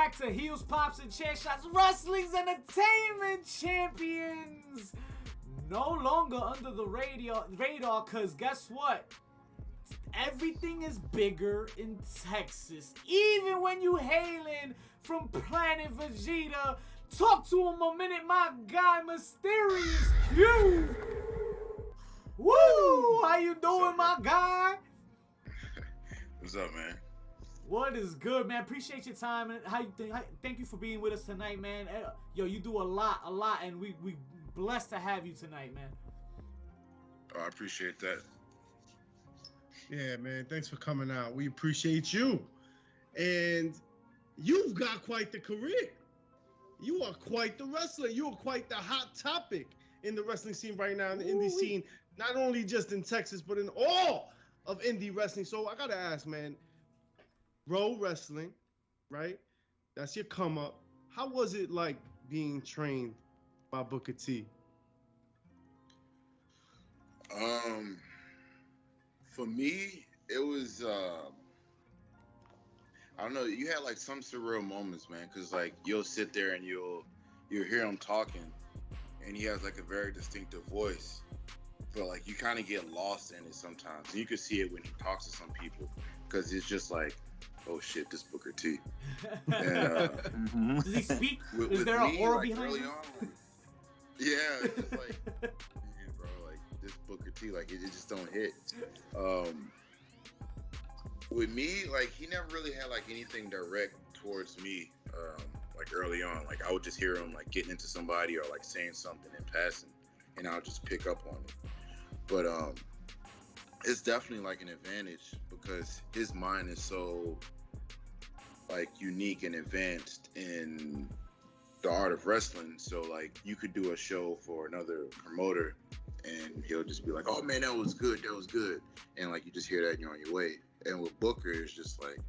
back to Heels, Pops, and Chair Shots, Wrestling's Entertainment Champions. No longer under the radar, because guess what? Everything is bigger in Texas. Even when you hailing from Planet Vegeta, talk to him a minute, my guy, Mysterious Q. Woo! How you doing, my guy? What's up, man? What is good, man? Appreciate your time and thank you for being with us tonight, man. Yo, you do a lot, and we blessed to have you tonight, man. Oh, I appreciate that. Yeah, man. Thanks for coming out. We appreciate you. And you've got quite the career. You are quite the wrestler. You are quite the hot topic in the wrestling scene right now, in the indie scene, not only just in Texas, but in all of indie wrestling. So I got to ask, man, Pro Wrestling, right? That's your come up. How was it like being trained by Booker T? For me, it was, I don't know, you had like some surreal moments, man, because like you'll sit there and you'll hear him talking and he has like a very distinctive voice, but like you kind of get lost in it sometimes. And you can see it when he talks to some people because it's just like, oh shit, this Booker T. And, does he speak? Is there an aura like, behind him? Like, yeah, it's just like, man, bro, like this Booker T, like it just don't hit. With me, like he never really had like anything direct towards me. Like early on, like I would just hear him like getting into somebody or like saying something in passing, and I'll just pick up on it. But it's definitely like an advantage because his mind is so like unique and advanced in the art of wrestling. So like you could do a show for another promoter and he'll just be like, oh man, that was good, and like you just hear that and you're on your way. And with Booker, it's just like,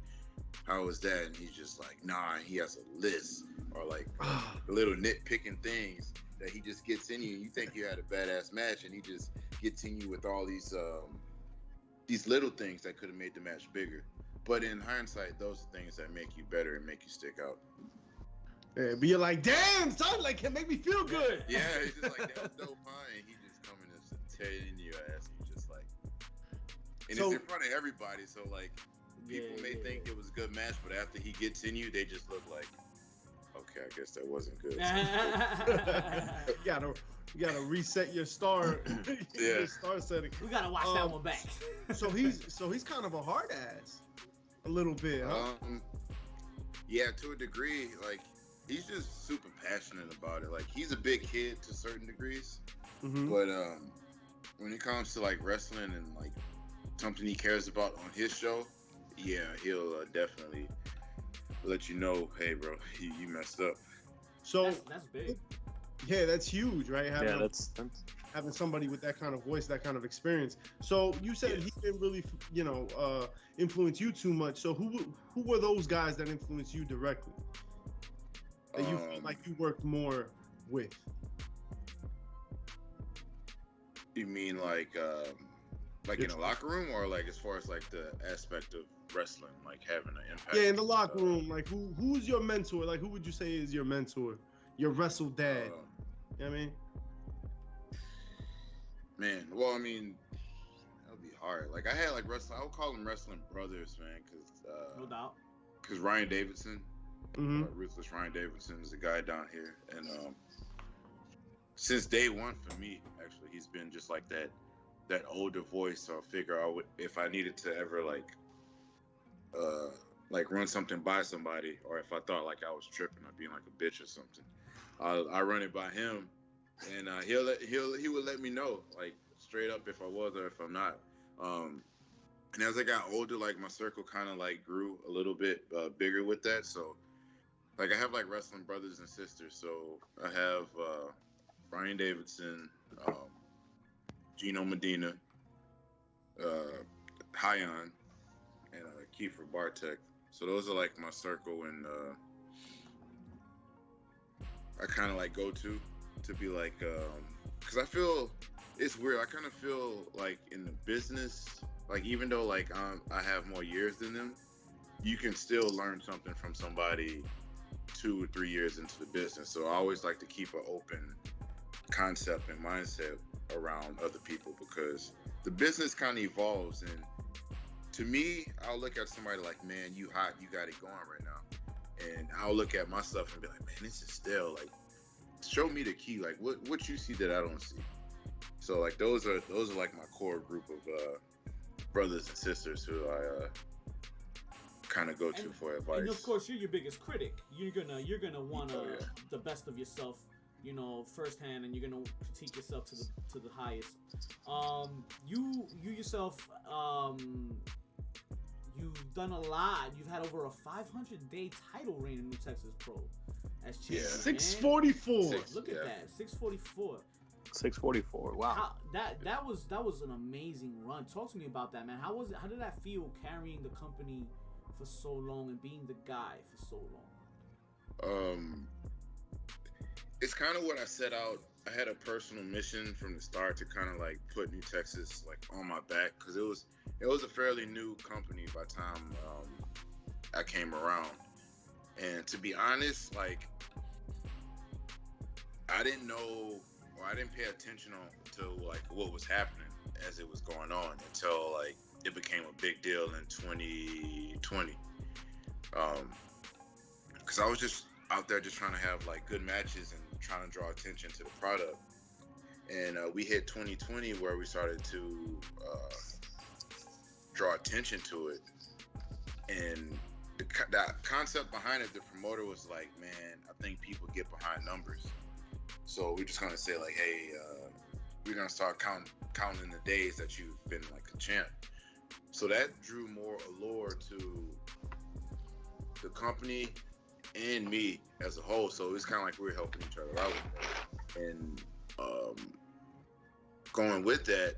how was that? And he's just like, nah, he has a list or like little nitpicking things that he just gets in you. And you think you had a badass match and he just gets in you with all these little things that could have made the match bigger. But in hindsight, those are things that make you better and make you stick out. Yeah, but you're like, damn, son, like it make me feel good. Yeah, it's just like that was dope, and he just coming and tearing your ass. And just like, and so, it's in front of everybody, so like people may think it was a good match, but after he gets in you, they just look like, okay, I guess that wasn't good. You gotta reset your star, your star setting. We gotta watch that one back. so he's kind of a hard ass, a little bit, huh? Yeah, to a degree. Like he's just super passionate about it. Like he's a big kid to certain degrees, but when it comes to like wrestling and like something he cares about on his show, yeah, he'll definitely let you know, hey, bro, you messed up. So that's big. Yeah, that's huge, right? That's having somebody with that kind of voice, that kind of experience. So you said he didn't really, influence you too much. So who were those guys that influenced you directly? That you feel like you worked more with? You mean like in a locker room, or like as far as like the aspect of wrestling, like having an impact? Yeah, in the locker room. Like who's your mentor? Like who would you say is your mentor? Your wrestle dad? You know what I mean? Man, well, I mean, that would be hard. Like I had like wrestling. I would call them wrestling brothers, man, because no doubt. Because Ryan Davidson, Ruthless Ryan Davidson is a guy down here, and since day one for me, actually, he's been just like that older voice or figure. I would, if I needed to ever like run something by somebody, or if I thought like I was tripping or being like a bitch or something, I run it by him, and he would let me know like straight up if I was or if I'm not. And as I got older, like my circle kind of like grew a little bit bigger with that. So like I have like wrestling brothers and sisters. So I have Ryan Davidson, Gino Medina, Hyon, and Kiefer Bartek. So those are like my circle, and I kind of like go to be like, because I feel it's weird. I kind of feel like in the business, like even though like I have more years than them, you can still learn something from somebody 2 or 3 years into the business. So I always like to keep an open concept and mindset around other people, because the business kind of evolves. And to me, I'll look at somebody like, man, you hot, you got it going right now. And I'll look at my stuff and be like, man, this is stale. Like, show me the key. Like, what you see that I don't see. So like those are like my core group of brothers and sisters who I kind of go to for advice. And of course, you're your biggest critic. You're gonna want the best of yourself, you know, firsthand, and you're gonna critique yourself to the highest. You yourself, you've done a lot. You've had over a 500-day title reign in New Texas Pro as champion. 644. Look at that, 644. 644. Wow. That was an amazing run. Talk to me about that, man. How was it? How did that feel carrying the company for so long and being the guy for so long? It's kind of what I set out. I had a personal mission from the start to kind of like put New Texas like on my back, because it was a fairly new company by the time I came around. And to be honest, like, I didn't know, or I didn't pay attention to like what was happening as it was going on until like it became a big deal in 2020. Because I was just out there just trying to have like good matches and trying to draw attention to the product. And we hit 2020 where we started to draw attention to it. And that concept behind it, the promoter was like, man, I think people get behind numbers. So we're just gonna say like, hey, we're gonna start counting the days that you've been like a champ. So that drew more allure to the company and me as a whole. So it's kind of like we're helping each other out with that. And going with that,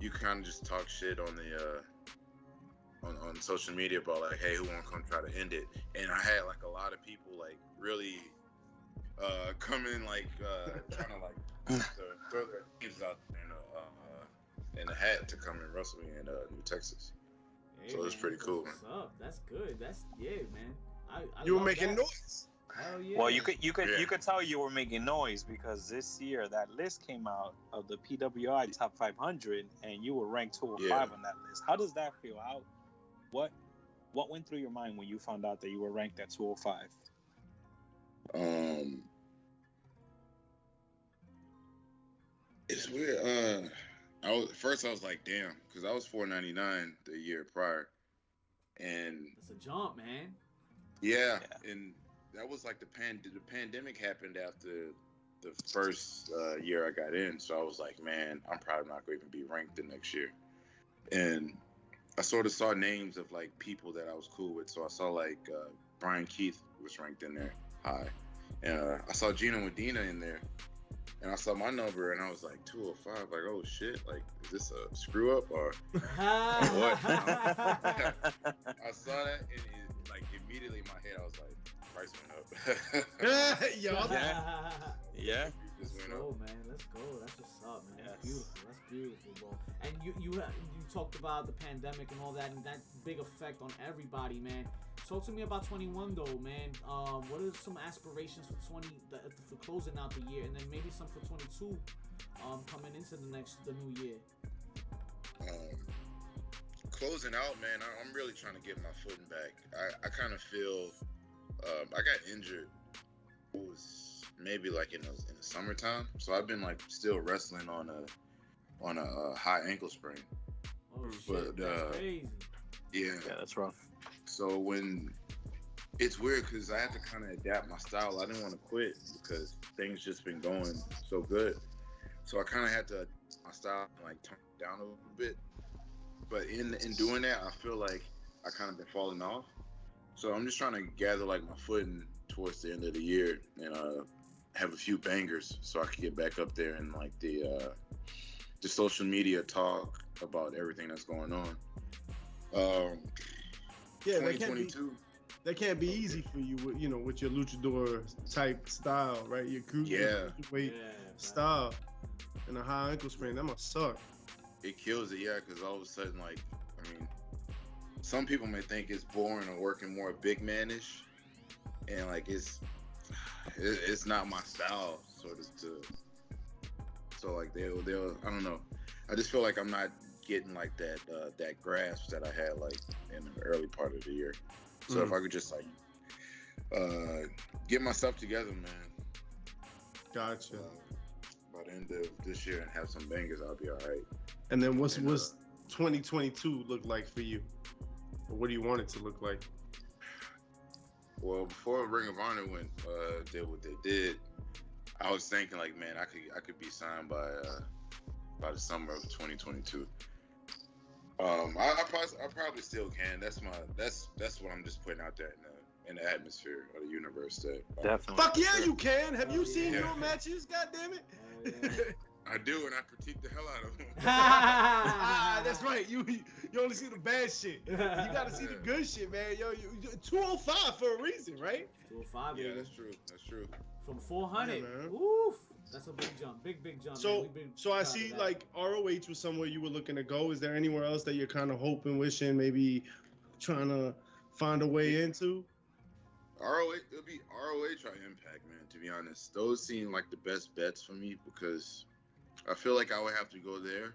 you kind of just talk shit on the on social media about like, hey, who want to come try to end it? And I had like a lot of people like really come in like trying to like throw their names out in a hat to come and wrestle me in New Texas. Hey, so it's pretty cool. What's up? That's good. That's man. I You were love making that. noise. Hell yeah. Well, you could tell you were making noise because this year that list came out of the PWI top 500, and you were ranked 205 on that list. How does that feel? What went through your mind when you found out that you were ranked at 205? It's weird. First I was like, damn, because I was 499 the year prior, and That's a jump, man. yeah, and that was like the pandemic happened after the first year I got in, so I was like, man, I'm probably not going to even be ranked the next year. And I sort of saw names of like people that I was cool with, so I saw like Brian Keith was ranked in there high, and I saw Gina Medina in there. And I saw my number, and I was like 205. Like, oh shit! Like, is this a screw up or what? I saw that, and it, like immediately in my head, I was like, price went up. Yeah. Let's go, man. Let's go. That's what's up, man. Yes. That's beautiful. That's beautiful, bro. And you talked about the pandemic and all that, and that big effect on everybody, man. Talk to me about 21 though, man. What are some aspirations for 20 for closing out the year, and then maybe some for 22, coming into the new year. Closing out, man. I'm really trying to get my footing back. I kind of feel I got injured. It was maybe like in the summertime, so I've been like still wrestling on a high ankle sprain. Oh shit, that's crazy. Yeah, that's rough. So when it's weird because I had to kind of adapt my style. I didn't want to quit because things just been going so good. So I kind of had to my style like turn it down a little bit. But in doing that, I feel like I kind of been falling off. So I'm just trying to gather like my footing towards the end of the year and have a few bangers so I can get back up there and like the social media talk about everything that's going on. Yeah, 2022. that can't be easy for you with your luchador type style, right? Your cruiserweight style and a high ankle sprain. That must suck. It kills it, yeah, because all of a sudden, like, I mean, some people may think it's boring or working more big manish, and like it's not my style, sort of. So like they'll I don't know. I just feel like I'm not getting like that grasp that I had like in the early part of the year. So if I could just like get myself together, man. Gotcha. By the end of this year and have some bangers, I'll be all right. And then what's 2022 look like for you? Or what do you want it to look like? Well, before Ring of Honor did what they did, I was thinking like, man, I could be signed by the summer of 2022. I probably still can. That's what I'm just putting out there in the atmosphere of the universe. That Definitely. Fuck yeah, you can. Have you seen your matches? God damn it. I do, and I critique the hell out of them. That's right. You only see the bad shit. You gotta see the good shit, man. Yo, 205 for a reason, right? 205. Yeah, that's true. From 400. Yeah, Oof. That's a big jump. Big jump. So I see like ROH was somewhere you were looking to go. Is there anywhere else that you're kind of hoping, wishing, maybe trying to find a way into? ROH, it'll be ROH or Impact, man. To be honest, those seem like the best bets for me because I feel like I would have to go there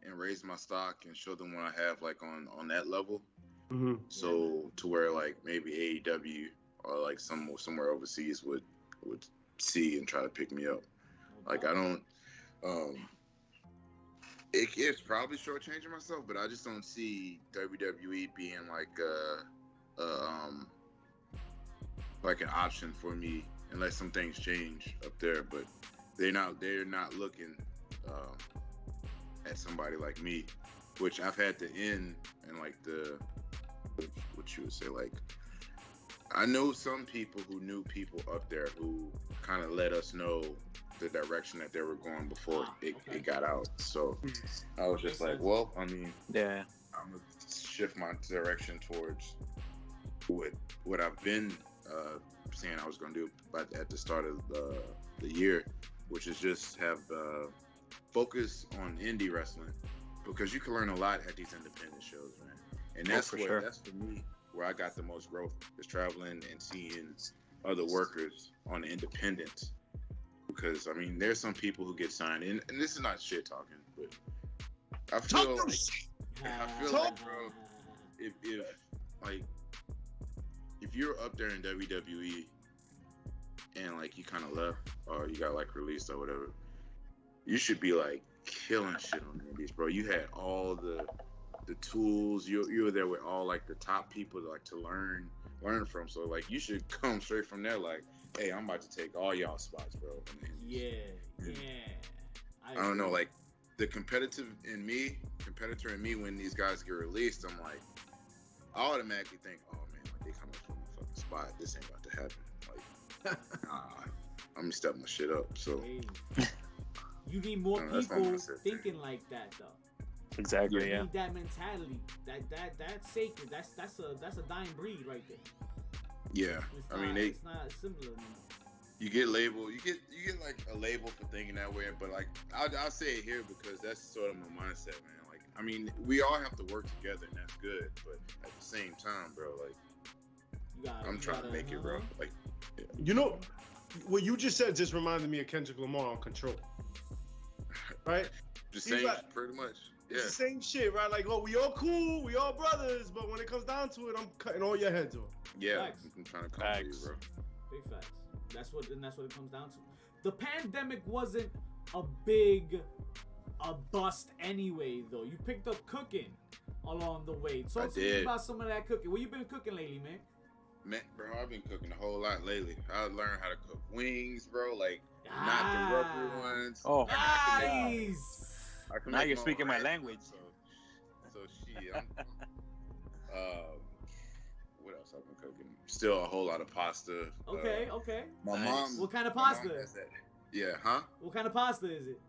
and raise my stock and show them what I have like on that level. Mm-hmm. So to where like maybe AEW or like somewhere overseas would see and try to pick me up. Like I don't. It's probably shortchanging myself, but I just don't see WWE being like an option for me unless some things change up there. But they're not looking at somebody like me, which I've had to end and like what you would say, like I know some people who knew people up there who kind of let us know the direction that they were going before it got out. So I was just like, well, I mean, yeah, I'm gonna shift my direction towards what I've been saying I was gonna do at the start of the year, which is just have focus on indie wrestling because you can learn a lot at these independent shows, man. And that's for me where I got the most growth is traveling and seeing other workers on the independents. Because I mean, there's some people who get signed, and this is not shit talking, but I feel like, bro, if you're up there in WWE and like you kind of left or you got like released or whatever, you should be like killing shit on the indies, bro. You had all the tools. You were there with all like the top people to learn from. So like you should come straight from there. Like, hey, I'm about to take all y'all spots, bro. Yeah. I don't know, like the competitor in me, when these guys get released, I'm like, I automatically think, oh man, like they coming from a fucking spot. This ain't about to happen. Like, I'm gonna step my shit up. So you need more people thinking like that, though. Exactly. You need that mentality. That's sacred. That's a dying breed right there. Yeah, it's not similar anymore. You get labeled. You get like a label for thinking that way. But like, I'll say it here because that's sort of my mindset, man. Like, I mean, we all have to work together, and that's good. But at the same time, bro, like, I'm trying to make it, bro. Like, yeah. You know, what you just said just reminded me of Kendrick Lamar on Control. Right? The same, like, pretty much. Yeah. It's the same shit, right? Like, oh, we all cool, we all brothers, but when it comes down to it, I'm cutting all your heads off. Yeah, Facts. I'm trying to come to you, bro. Big facts. That's what it comes down to. The pandemic wasn't a bust anyway, though. You picked up cooking along the way. Talk to me about some of that cooking. What you been cooking lately, man? Man, bro, I've been cooking a whole lot lately. I learned how to cook wings, bro. Like, not the rubber ones. Oh, nice. Now you're speaking my language. So shit. What else I've been cooking? Still a whole lot of pasta. Okay. My mom. What kind of pasta? Yeah, huh? What kind of pasta is it?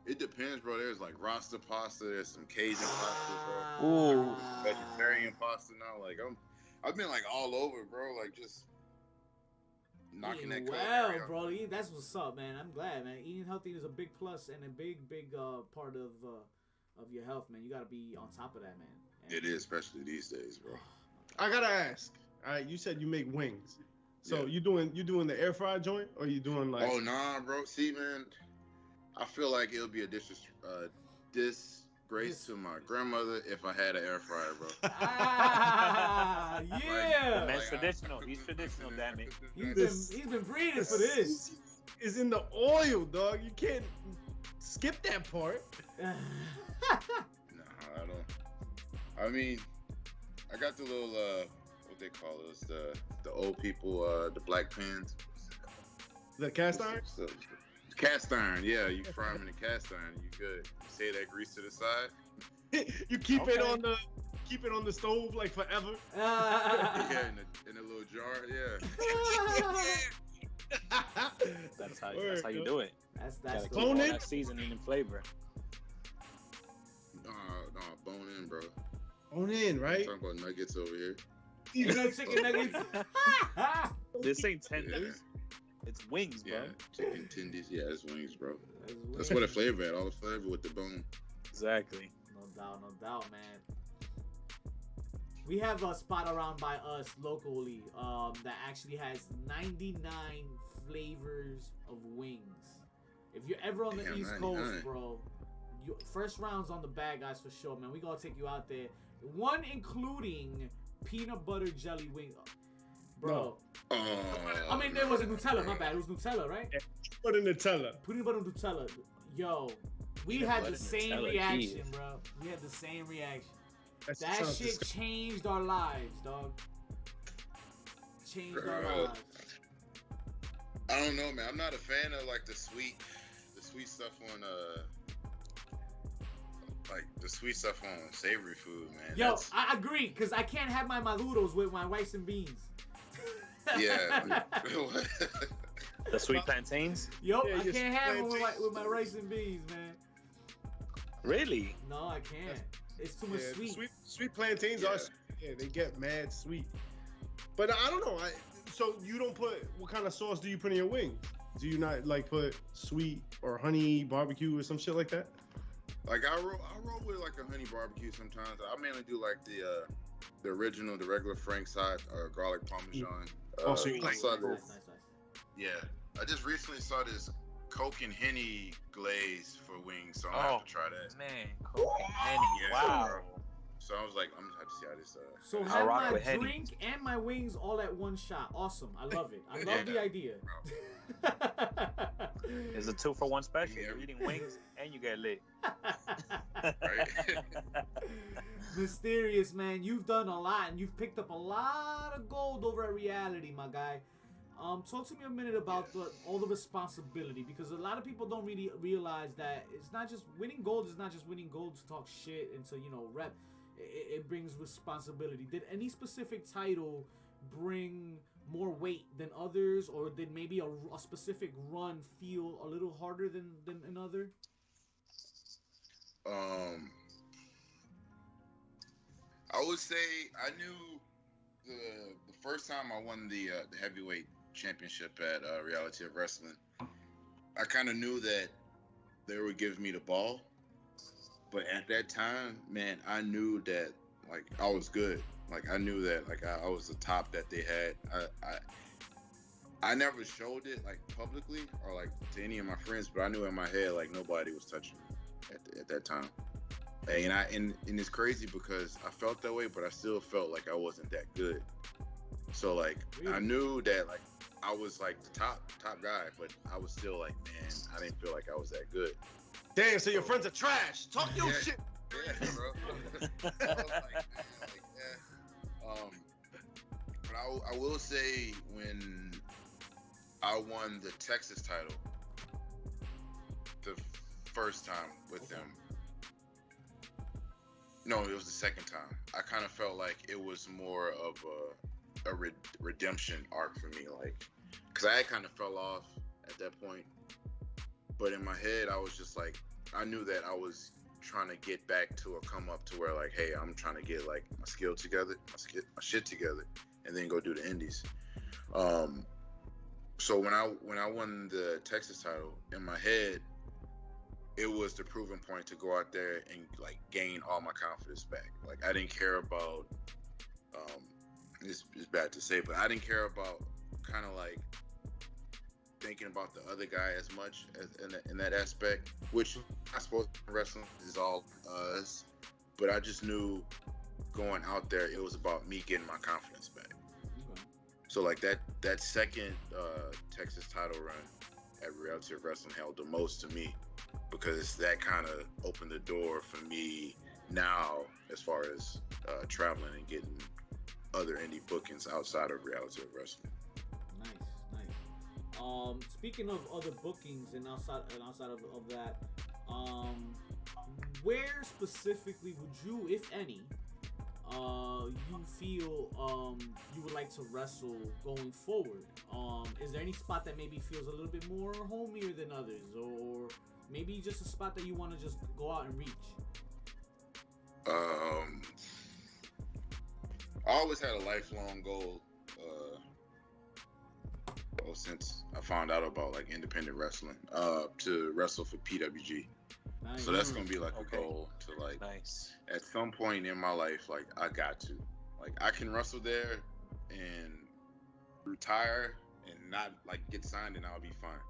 It depends, bro. There's like Rasta pasta. There's some Cajun pasta, bro. Ooh. Vegetarian pasta now. Like I've been like all over, bro. Like just knocking that culinary out. Bro. That's what's up, man. I'm glad, man. Eating healthy is a big plus and a big part of your health, man. You gotta be on top of that, man. It is, especially these days, bro. I gotta ask. All right, you said you make wings. So Yeah. you doing the air fry joint, or you doing like? Oh nah, bro. See, man, I feel like it'll be a disgrace to my grandmother if I had an air fryer, bro. Ah, yeah. The man's Like, traditional. I He's could do- traditional, damn it. He's been breeding for this. Is in the oil, dog. You can't skip that part. Nah, I don't. I mean, I got the little what they call it? It's the old people, the black pans. The cast iron. So, cast iron, yeah. You fry them in the cast iron, you good. You say that grease to the side. You keep it Okay. on the stove like forever. Yeah, in a little jar, yeah. That's how Word, you yo. do it. That's Gotta the keep all Bone in? that seasoning and flavor. No, bone in, bro. On in, right? Talking about nuggets over here. You know, chicken nuggets. This ain't tenders. It's wings, bro. Yeah, chicken tendies. Yeah, it's wings, bro. That's what the flavor at. All the flavor with the bone. Exactly. No doubt, man. We have a spot around by us locally that actually has 99 flavors of wings. If you're ever on the Damn, East 99. Coast, bro, first round's on the bag, guys, for sure, man. We gonna take you out there. One including peanut butter jelly wing, bro. Oh, I mean, there was a Nutella. My bad. It was Nutella, right? Put in Nutella. Peanut butter Nutella. Yo, we Peanut had butter the same Nutella, reaction, jeez. bro. We had the same reaction. That That sounds shit disgusting. changed our lives, dog. Changed our Bro. lives. I don't know, man. I'm not a fan of like the sweet stuff on like the sweet stuff on savory food, man. Yo, That's- I agree, because I can't have my maduros with my rice and beans. yeah. The sweet plantains? Yo, Yeah, I your can't have them plantains. with my rice and beans, man. Really? No, I can't. It's too much Yeah, sweet. sweet plantains Yeah. are sweet. Yeah, they get mad sweet. But I don't know. So you don't put, what kind of sauce do you put in your wings? Do you not like put sweet or honey barbecue or some shit like that? Like I roll with like a honey barbecue sometimes. I mainly do like the original, the regular Frank's hot garlic parmesan. Oh, so you I like- saw Nice, this. nice. Yeah, I just recently saw this Coke and Henny glaze for wings, so I'm gonna Oh, have to try that. man. Coke and Henny. Yeah, Wow. bro. So I was like, I'm gonna have to see how this. So I have rock my with Henny. drink and my wings all at one shot. Awesome. I love it. I love Yeah. the idea. It's a 2-for-1 special. Yeah. You're eating wings and you get lit. Right? Mysterious, man. You've done a lot and you've picked up a lot of gold over at Reality, my guy. Talk to me a minute about all the responsibility, because a lot of people don't really realize that it's not just winning gold. Is not just winning gold to talk shit and to rep. It brings responsibility. Did any specific title bring more weight than others, or did maybe a specific run feel a little harder than another? I would say I knew the first time I won the heavyweight championship at Reality of Wrestling, I kind of knew that they would give me the ball, but at that time, man, I knew that like I was good. Like I knew that like I was the top that they had. I never showed it like publicly or like to any of my friends, but I knew in my head like nobody was touching me at that time. And it's crazy because I felt that way, but I still felt like I wasn't that good. So like I knew that like I was like the top guy, but I was still like, man, I didn't feel like I was that good. Damn, so your friends are trash. Talk your Yeah. shit. Yeah, bro. I was like, man, like, yeah. But I will say when I won the Texas title the first time with them. No, it was the second time. I kind of felt like it was more of a redemption arc for me, like, because I had kind of fell off at that point. But in my head, I was just like, I knew that I was trying to get back to a come up to where like, hey, I'm trying to get like my skill together, my shit together, and then go do the indies. So when I won the Texas title, in my head, it was the proving point to go out there and like gain all my confidence back. Like I didn't care about it's bad to say, but I didn't care about kind of like thinking about the other guy as much as in that aspect, which I suppose wrestling is all us. But I just knew going out there, it was about me getting my confidence back. Okay. So like that second Texas title run at Reality of Wrestling held the most to me because that kind of opened the door for me now as far as traveling and getting other indie bookings outside of Reality of Wrestling. Nice. Speaking of other bookings and outside of that, where specifically would you, if any, you feel you would like to wrestle going forward? Is there any spot that maybe feels a little bit more homier than others, or maybe just a spot that you want to just go out and reach? I always had a lifelong goal. Since I found out about like independent wrestling, to wrestle for PWG. Nice. So that's gonna be like a goal to like at some point in my life, like I got to, like I can wrestle there and retire and not like get signed, and I'll be fine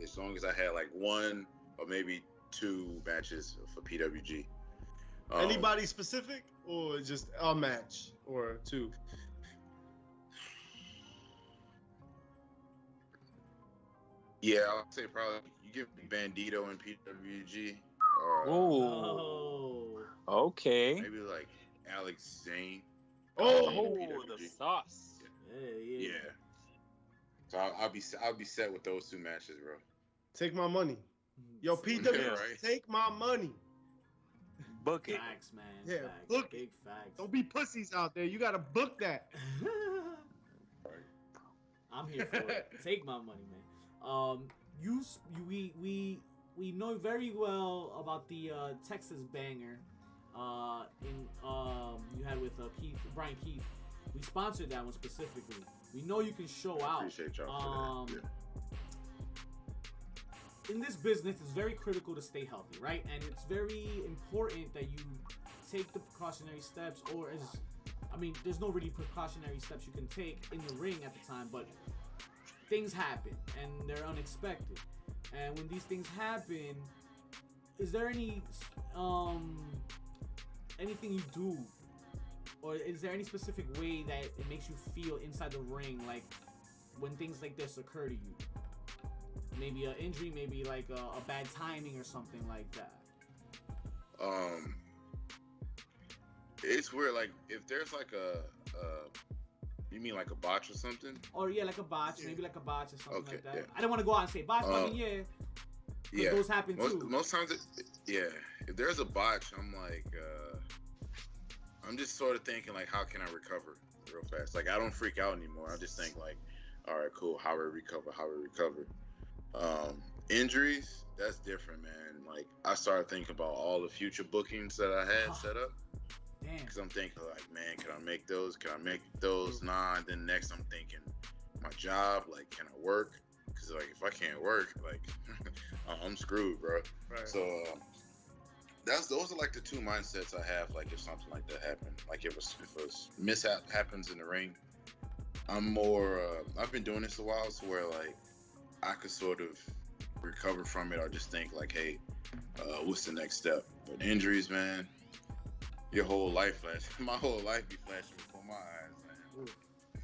as long as I had like one or maybe two matches for PWG. Anybody specific or just a match or two? Yeah, I'll say probably you give me Bandito and PWG. Oh, okay. Maybe like Alex Zane. Oh, the sauce. Yeah. So I'll be set with those two matches, bro. Take my money. Yo, PW, right. Take my money. Book it. Facts, man. Yeah, Facts. book Big facts. Don't be pussies out there. You gotta book that. I'm here for it. Take my money, man. We know very well about the Texas banger you had with Brian Keith. We sponsored that one specifically. We know you can show out. Appreciate y'all for that. Yeah. In this business, it's very critical to stay healthy, right? And it's very important that you take the precautionary steps, there's no really precautionary steps you can take in the ring at the time, but things happen and they're unexpected. And when these things happen, is there any anything you do, or is there any specific way that it makes you feel inside the ring, like when things like this occur to you? Maybe an injury, maybe like a bad timing or something like that. It's weird. Like if there's like you mean like a botch or something? Or yeah, like a botch, maybe like a botch or something like that. Yeah. I don't want to go out and say botch, but I mean, yeah, those happen too. Most times, if there's a botch, I'm like, I'm just sort of thinking like, how can I recover real fast? Like I don't freak out anymore. I just think like, all right, cool. How we recover? Injuries, that's different, man. Like I started thinking about all the future bookings that I had set up. Damn. Because I'm thinking like, man, can I make those? Nah. And then next I'm thinking, my job, like, can I work? Because like if I can't work, like I'm screwed, bro. Right. So those are like the two mindsets I have. Like if something like that happened, like if a mishap happens in the ring, I'm more. I've been doing this a while, so where like I could sort of recover from it, or just think like, hey, what's the next step? But injuries, man, your whole life my whole life be flashing before my eyes, man. Ooh,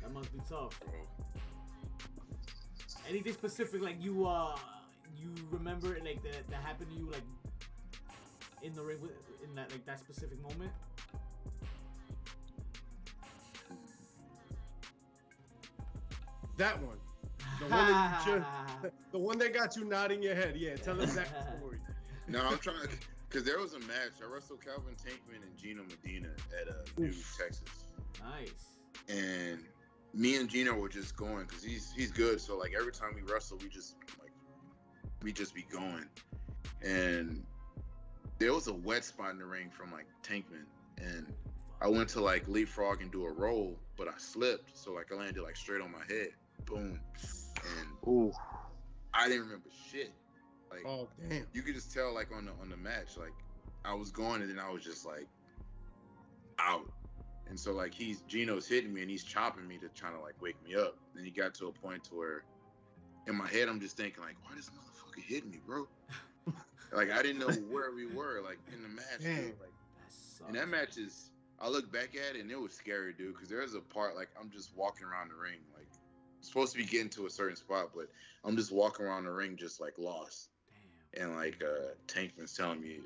that must be tough, bro. Anything specific like you remember like that happened to you like in the ring in that like that specific moment? That one. The one that got you nodding your head. Yeah, tell us that story. No, I'm trying to, because there was a match. I wrestled Calvin Tankman and Gino Medina at New Texas. Nice. And me and Gino were just going because he's good. So like every time we wrestle, we just be going. And there was a wet spot in the ring from like Tankman, and I went to like leapfrog and do a roll, but I slipped, so like I landed like straight on my head. Boom. And I didn't remember shit. Like, oh damn! You could just tell, like on the match, like I was going, and then I was just like out, And so like Gino's hitting me and he's chopping me to trying to like wake me up. And he got to a point to where in my head I'm just thinking like, why this motherfucker hitting me, bro? Like I didn't know where we were like in the match, dude. Like, and that match is, I look back at it and it was scary, dude, because there's a part like I'm just walking around the ring, like supposed to be getting to a certain spot, but I'm just walking around the ring just like lost. Damn. And like Tankman's telling me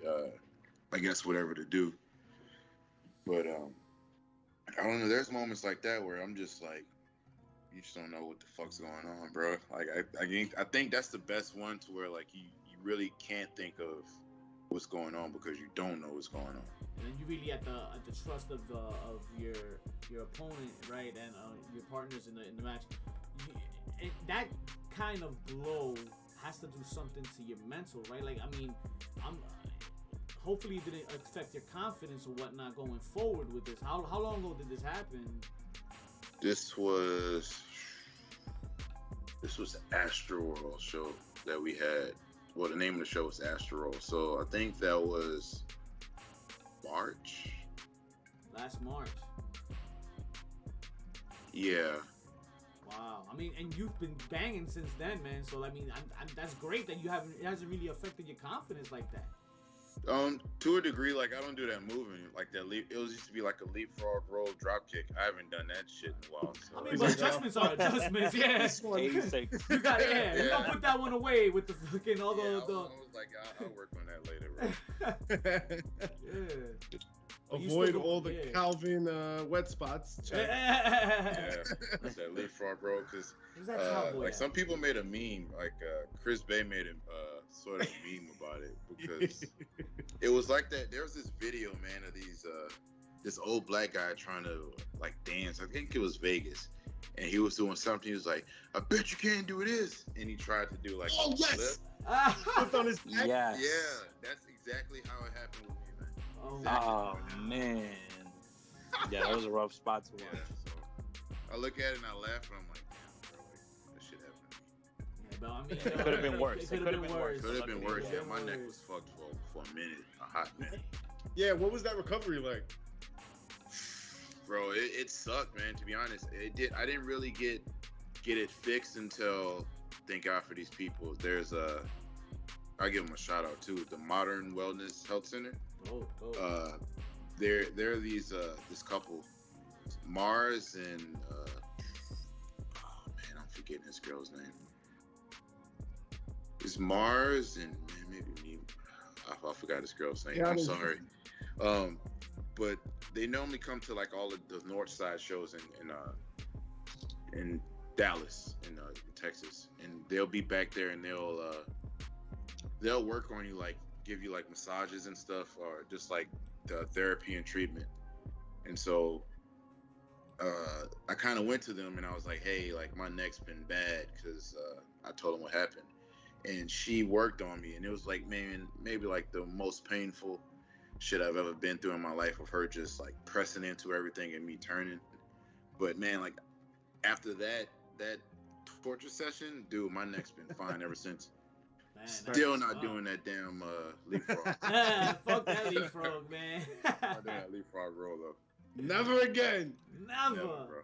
I guess whatever to do. But I don't know, there's moments like that where I'm just like, you just don't know what the fuck's going on, bro. Like I think that's the best one to where like you really can't think of what's going on because you don't know what's going on. And you really at the trust of your opponent, right, and your partners in the match. That kind of blow has to do something to your mental, right? Like I mean, hopefully it didn't affect your confidence or whatnot going forward with this. How long ago did this happen? This was the Astroworld show that we had. Well, the name of the show was Astroworld. So I think that was March. Last March. Yeah. Wow. I mean, and you've been banging since then, man. So I mean, that's great that it hasn't really affected your confidence like that. To a degree, like I don't do that moving, like that it was used to be like a leapfrog roll drop kick. I haven't done that shit in a while. So. I mean, but adjustments are adjustments, yeah. You got, you don't put that one away with the fucking all the. I was like, I'll work on that later, bro. Yeah. Avoid all the Calvin wet spots. Yeah, that leapfrog roll, because like some people made a meme, like Chris Bay made a sort of a meme about it because it was like that. There was this video, man, of this old black guy trying to like dance. I think it was Vegas, and he was doing something. He was like, "I bet you can't do this," and he tried to do like a flip. Flipped on his back. Yes. Yeah, that's exactly how it happened with me, man. Oh man, yeah, that was a rough spot to watch. Yeah, so I look at it and I laugh and I'm like, damn, bro, like, that shit happened to me. Yeah, but I mean, it could have been worse. It could have been worse. Could have been worse. Yeah, my neck was fucked for a minute, a hot minute. Yeah, what was that recovery like? Bro, it sucked, man. To be honest, I didn't really get it fixed until, thank God for these people. There's I give them a shout out too. The Modern Wellness Health Center. They're these this couple, Mars and oh man, I'm forgetting this girl's name. It's Mars and man, maybe me. I forgot this girl's name. Yeah, I'm sorry. But they normally come to like all of the North Side shows in Dallas, in Texas, and they'll be back there and they'll work on you, like give you like massages and stuff, or just like the therapy and treatment. And so I kind of went to them and I was like, hey, like my neck's been bad, because I told them what happened, and she worked on me, and it was like, man, maybe like the most painful shit I've ever been through in my life, of her just like pressing into everything and me turning. But man, like after that torture session, dude, my neck's been fine ever since. Man, still not doing that damn leapfrog. Fuck that leapfrog, man. Not doing that leapfrog roll though. Never again. Never, bro.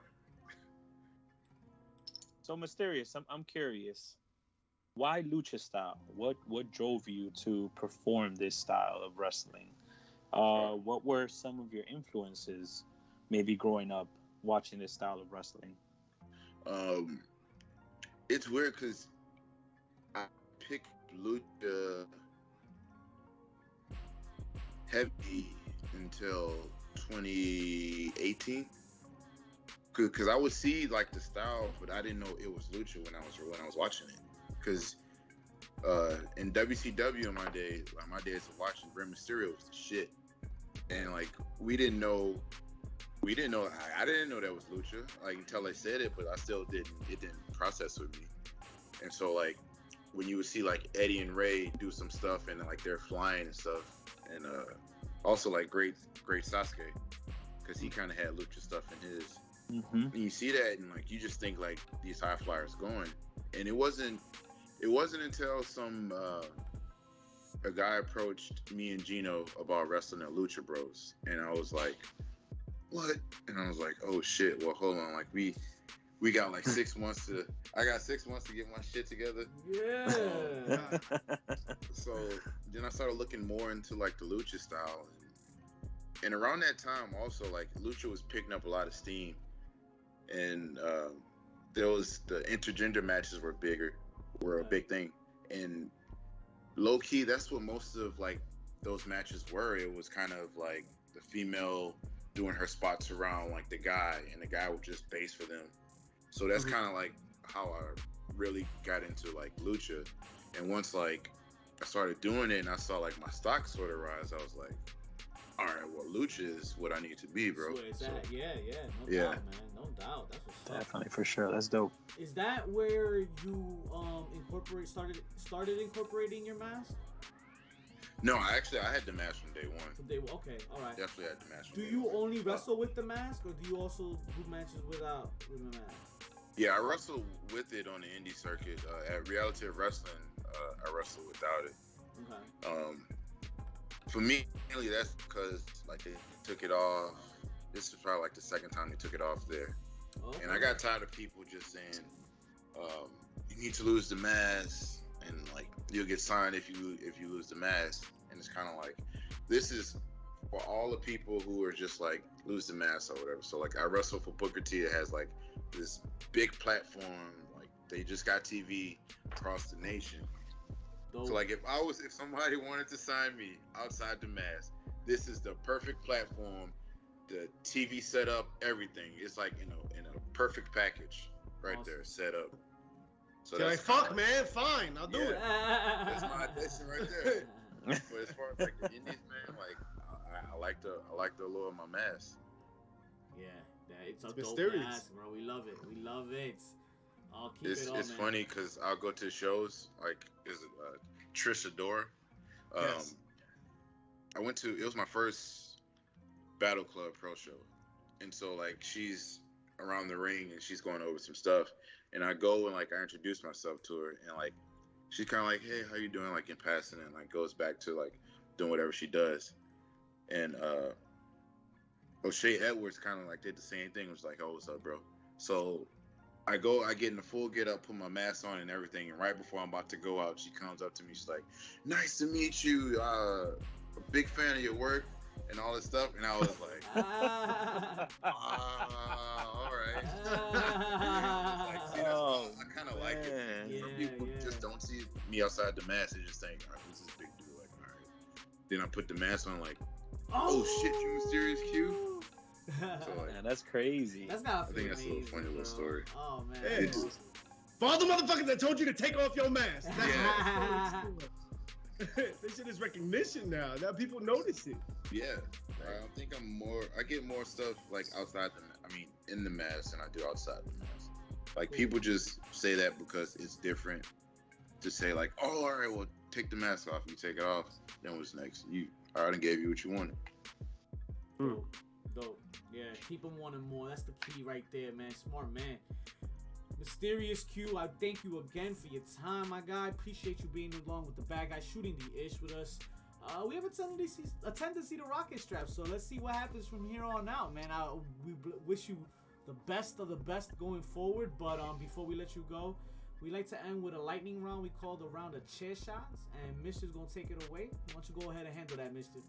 So Mysterious, I'm curious. Why lucha style? What drove you to perform this style of wrestling? What were some of your influences, maybe growing up watching this style of wrestling? It's weird because I picked lucha heavy until 2018, because I would see like the style, but I didn't know it was lucha when I was watching it. Because in WCW in my days of watching, Rey Mysterio was the shit, and like I didn't know that was lucha, like until I said it, but I still didn't. It didn't process with me. And so like when you would see like Eddie and Ray do some stuff and like they're flying and stuff, and also like great Sasuke, because he kind of had lucha stuff in his. Mm-hmm. And you see that and like you just think like these high flyers going, and it wasn't until a guy approached me and Gino about wrestling at Lucha Bros, and I was like, what? And I was like, oh shit. Well, hold on. Like we got like 6 months to. I got 6 months to get my shit together. Yeah. So then I started looking more into like the lucha style, and around that time also like lucha was picking up a lot of steam, and there was the intergender matches were a big thing, and low key that's what most of like those matches were. It was kind of like the female doing her spots around like the guy, and the guy would just base for them. So that's kind of like how I really got into like lucha. And once like I started doing it and I saw like my stock sort of rise, I was like, all right, well, lucha is what I need to be, bro. That's where it's at. Yeah, no Yeah. doubt, man. No doubt. That's what's up. Definitely, for sure. That's dope. Is that where you started incorporating your mask? No, I had the mask from day one. Okay, all right. Definitely had the mask. Do you only wrestle with the mask, or do you also do matches with the mask? Yeah, I wrestle with it on the indie circuit. At Reality of Wrestling, I wrestle without it. Okay. For me, mainly that's because like they took it off. This is probably like the second time they took it off there, and I got tired of people just saying, "You need to lose the mask, and like you'll get signed if you lose the mask." And it's kind of like, this is for all the people who are just like lose the mask or whatever. So like I wrestle for Booker T. That has like this big platform, like they just got TV across the nation. Dope. So like if somebody wanted to sign me outside the mask, this is the perfect platform, the TV setup, everything. It's like in a perfect package right Awesome. there, set up. So You're like, fuck, man, fine, I'll do it. That's my addition right there. But as far as like the indies, man, like I like the allure of my mask. Yeah, it's a dope mysterious. mask, bro. We love it. I'll keep it on, It's man. funny because I'll go to shows like Trisha Dora. Yes. It was my first Battle Club Pro show, and so like she's around the ring and she's going over some stuff, and I go and like I introduce myself to her, and like she's kind of like, hey, how you doing, like in passing, and like goes back to like doing whatever she does, and O'Shea Edwards kind of like did the same thing. It was like, oh, what's up, bro? So I get in the full get up, put my mask on and everything, and right before I'm about to go out, she comes up to me. She's like, nice to meet you. A big fan of your work and all this stuff. And I was like, all right. Like, see, I kind of like it. Yeah, Some people just don't see me outside the mask. They just think, all right, this is big dude. Like, all right. Then I put the mask on, like, oh shit, you Mysterious Q? So, like, Man, that's crazy. That's not. I think that's a little funny little story. Oh man. Yeah. That's awesome. For all the motherfuckers that told you to take off your mask. Yeah. This shit is recognition now. Now people notice it. Yeah, I think I get more stuff like in the mask than I do outside the mask. Like people just say that because it's different to say like, oh, all right, well, take the mask off. You take it off, then what's next? I already gave you what you wanted. Dope. Yeah, people wanting more. That's the key right there, man. Smart man. Mysterious Q, I thank you again for your time, my guy. Appreciate you being along with the bad guy shooting the ish with us. We have a tendency to rocket strap, so let's see what happens from here on out, man. We wish you the best of the best going forward, but before we let you go, we like to end with a lightning round. We call the round of chair shots, and Mischief's gonna take it away. Why don't you go ahead and handle that, Mischief?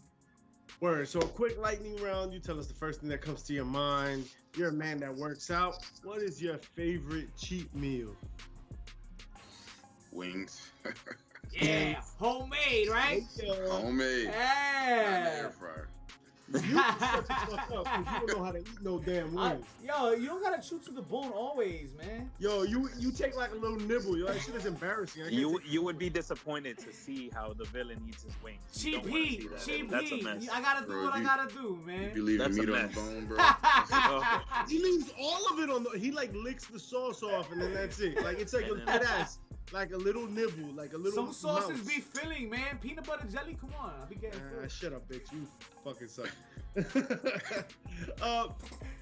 Word. So a quick lightning round. You tell us the first thing that comes to your mind. You're a man that works out. What is your favorite cheat meal? Wings. Yeah, homemade, right? Homemade. Not in the Yeah. air fryer. You shut the fuck up, 'cause you don't know how to eat no damn wings. Yo, you don't gotta chew to the bone always, man. Yo, you take like a little nibble. Yo, that shit is embarrassing. I can't take- You would be disappointed to see how the villain eats his wings. You Cheap don't wanna see heat, that. cheap That's a heat. mess. I gotta do Bro, what I you- gotta do, You man. be leaving That's a meat on the mess. bone, bro. He leaves all of it on the. He like licks the sauce off and then that's it. Like it's like a And then- dead ass, like a little nibble, like a little. Some sauces mouse. be filling, man. Peanut butter jelly, come on. I be getting filled. Shut up, bitch. You fucking suck.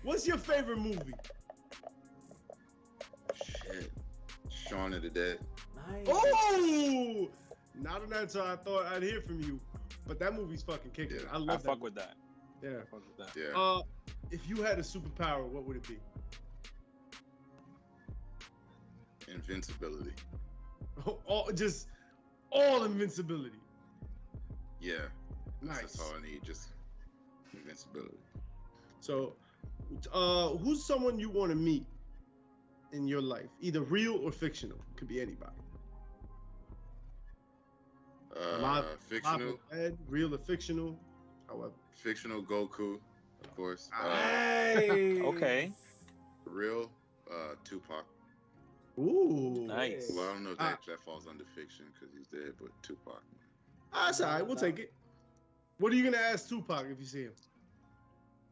What's your favorite movie? Shit. Shaun of the Dead. Nice. Oh, not an answer I thought I'd hear from you, but that movie's fucking kicking. Yeah, I I love that. fuck with that. Yeah. Fuck with that. Yeah. if you had a superpower, what would it be? Invincibility. All invincibility. Yeah. Nice. That's all I need. Just invincibility. So, who's someone you want to meet in your life, either real or fictional? Could be anybody. Fictional. Real or fictional, however. Fictional Goku, of course. Nice. Okay. Real, Tupac. Ooh. Nice. Well, I don't know if that falls under fiction because he's dead, but Tupac. That's all right. We'll take it. What are you gonna ask Tupac if you see him?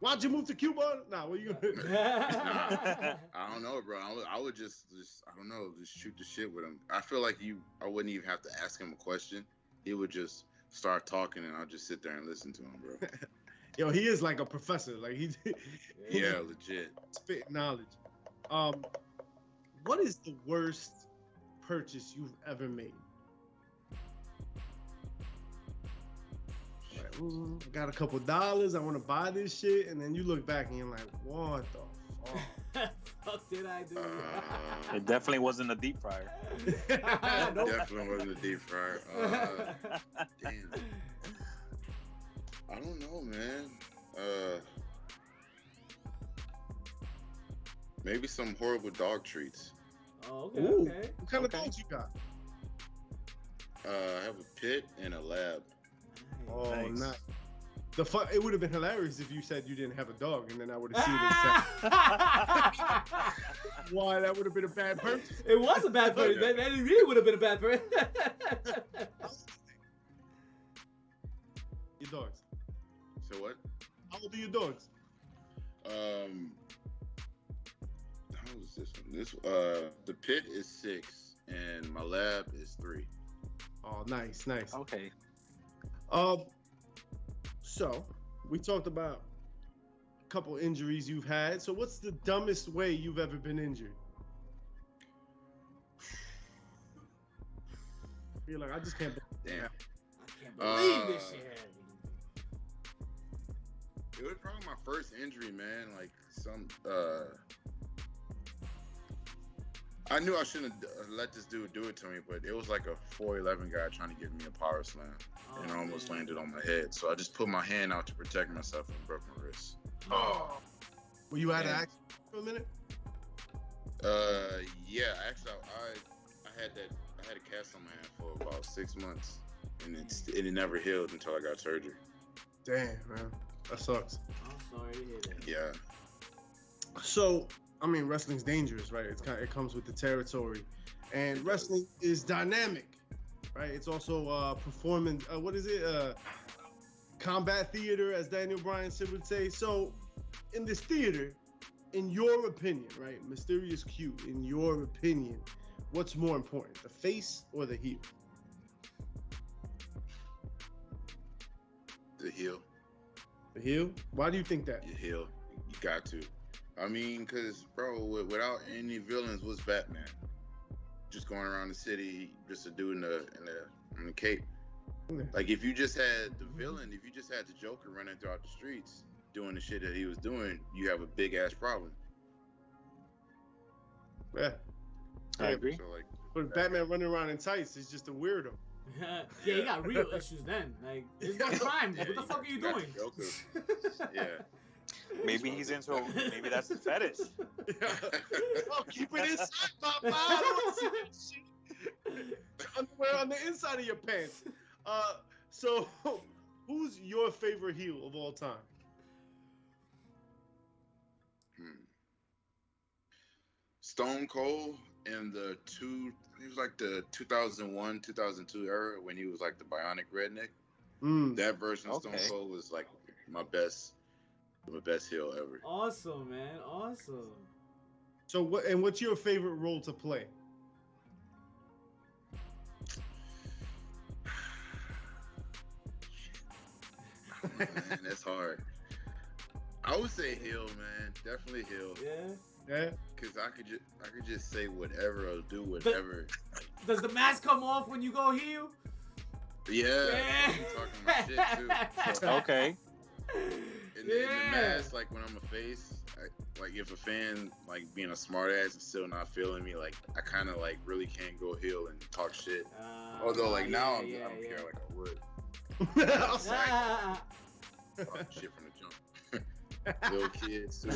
Why'd you move to Cuba? Nah, what are you gonna? I don't know, bro. I would just I don't know, just shoot the shit with him. I feel like I wouldn't even have to ask him a question. He would just start talking, and I'll just sit there and listen to him, bro. Yo, he is like a professor. Like yeah, legit. Spit knowledge. What is the worst purchase you've ever made? Like, I got a couple dollars. I want to buy this shit, and then you look back and you're like, "What the fuck? Fuck did I do?" It definitely wasn't a deep fryer. Nope. Definitely wasn't a deep fryer. Damn. I don't know, man. Maybe some horrible dog treats. Oh, okay. Ooh, Okay. what kind of dogs you got? I have a pit and a lab. Oh, Nice. nice. It would have been hilarious if you said you didn't have a dog, and then I would have seen it. Why? That would have been a bad purchase. It was a bad purchase. That really would have been a bad purchase. Your dogs. So what? How old are your dogs? How is this one? The pit is 6 and my lab is 3. Oh, nice, nice. Okay. So we talked about a couple injuries you've had. So what's the dumbest way you've ever been injured? You're like, I just can't. Damn. I can't believe this shit. It was probably my first injury, man. Like I knew I shouldn't have let this dude do it to me, but it was like a 4'11" guy trying to give me a power slam, and almost landed on my head. So I just put my hand out to protect myself and broke my wrist. Oh. Were you out of action for a minute? Yeah. Actually, I had a cast on my hand for about 6 months, and it never healed until I got surgery. Damn, man, that sucks. I'm sorry to hear that. Yeah. So, I mean, wrestling's dangerous, right? It comes with the territory, and wrestling is dynamic, right? It's also performance. What is it? Combat theater, as Daniel Bryan would say. So, in this theater, in your opinion, right, Mysterious Q, in your opinion, what's more important, the face or the heel? The heel. The heel? Why do you think that? You heel. You got to. I mean, cause bro, without any villains, what's Batman? Just going around the city, just a dude in the cape. Like if you just had the villain, if you just had the Joker running throughout the streets doing the shit that he was doing, you have a big ass problem. Yeah, I agree. So like, but Batman running around in tights is just a weirdo. Yeah, you got real issues then. Like, it's not crime. What the fuck are you doing? Yeah. Maybe he's into. Maybe that's the fetish. Oh, keep it inside, Papa. I don't want to see that shit. Underwear on the inside of your pants. So, who's your favorite heel of all time? Stone Cold in he was like the 2001, 2002 era when he was like the bionic redneck. That version of Stone Cold was like my best heel ever. Awesome, man. Awesome. So what's your favorite role to play? Man, that's hard. I would say heel, man. Definitely heel. Yeah. Cause I could just say whatever or do whatever. Does the mask come off when you go heel? Yeah. I'm talking my shit too. So, Okay. in the mask, like when I'm a face, like if a fan like being a smart ass and still not feeling me, like I kind of like really can't go heel and talk shit. Although like now I don't care like I would. Talking shit from the jump. Little kids too.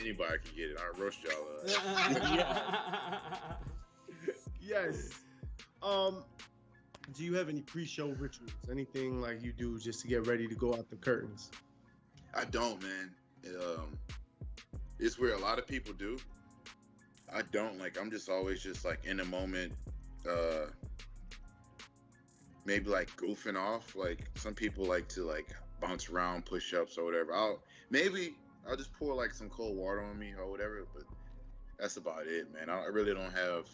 Anybody can get it. I roast y'all. Yes. Do you have any pre-show rituals? Anything like you do just to get ready to go out the curtains? I don't, man. It's where a lot of people do. I don't. Like I'm just always just like in the moment. Maybe like goofing off. Like some people like to like bounce around, push ups or whatever. I'll just pour like some cold water on me or whatever. But that's about it, man. I really don't have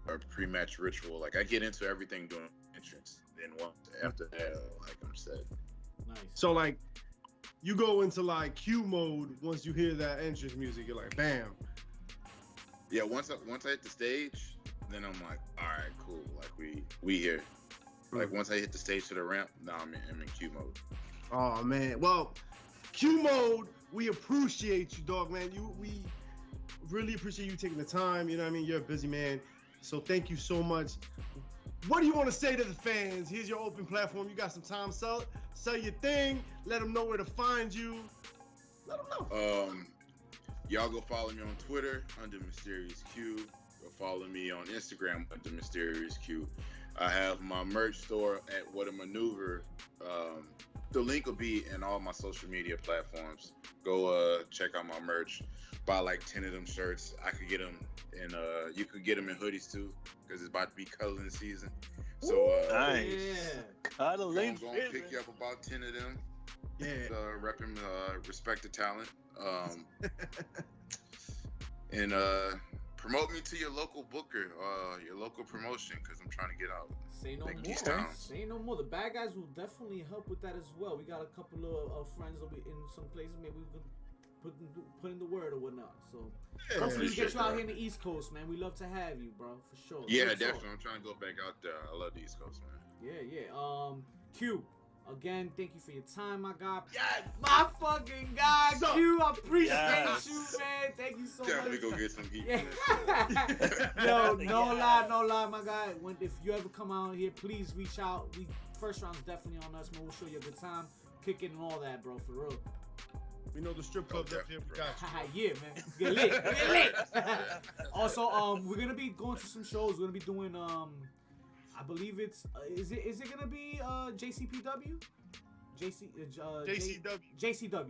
a pre-match ritual. Like I get into everything during entrance. Then after that, like I'm set. Nice. So like you go into like Q mode once you hear that entrance music. You're like, bam. Yeah. Once I hit the stage, then I'm like, all right, cool. Like we here. Like once I hit the stage to the ramp, now I'm in Q mode. Oh man. Well, Q mode. We appreciate you, dog, man. We really appreciate you taking the time. You know what I mean? You're a busy man. So thank you so much. What do you want to say to the fans? Here's your open platform. You got some time. Sell your thing. Let them know where to find you. Let them know. Y'all go follow me on Twitter under Mysterious Q. Go follow me on Instagram under Mysterious Q. I have my merch store at What a Maneuver. The link will be in all my social media platforms. Go check out my merch. Buy like 10 of them shirts. I could get them and you could get them in hoodies too, because it's about to be cuddling season. So nice. Cuddling. I'm gonna pick you up about 10 of them. Yeah. Repping respect the talent. And promote me to your local booker, your local promotion, because I'm trying to get out. Say no Like more. Easttown. Say no more. The bad guys will definitely help with that as well. We got a couple of friends that we in some places. Maybe we could put in the word or whatnot. So hopefully we get you out here in the East Coast, man. We love to have you, bro, for sure. Yeah, definitely. I'm trying to go back out there. I love the East Coast, man. Yeah. Q. Again, thank you for your time, my guy. Yes. My fucking guy, So, Q. I appreciate yes. you, man. Thank you so Definitely much. go get some heat. Yeah. For Yo, no lie, my guy. If you ever come out here, please reach out. First round's definitely on us, man. We'll show you a good time, kicking and all that, bro, for real. We know the strip club's up here. We got you. Yeah, man. Get lit. Get lit. Also, we're gonna be going to some shows. We're gonna be doing I believe it's is it gonna be JCPW?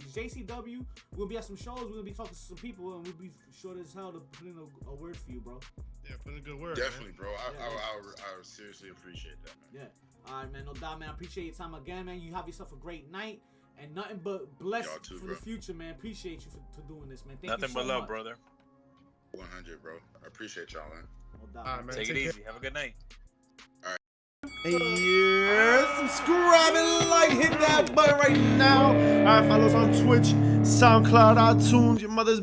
JCW. We'll be at some shows. We're gonna be talking to some people, and we'll be short as hell to put in a word for you, bro. Yeah, put in a good word. Definitely, bro. I Yeah. would seriously appreciate that, man. Yeah. All right, man. No doubt, man. I appreciate your time again, man. You have yourself a great night, and nothing but blessed Y'all too, for bro. the future, man. Appreciate you for doing this, man. Thank Nothing you so but love, much. brother. 100, bro. I appreciate y'all, man. No doubt. All right, man. Take it care. easy. Have a good night. Yeah, subscribe and like, hit that button right now. All right, follow us on Twitch, SoundCloud, iTunes, your mother's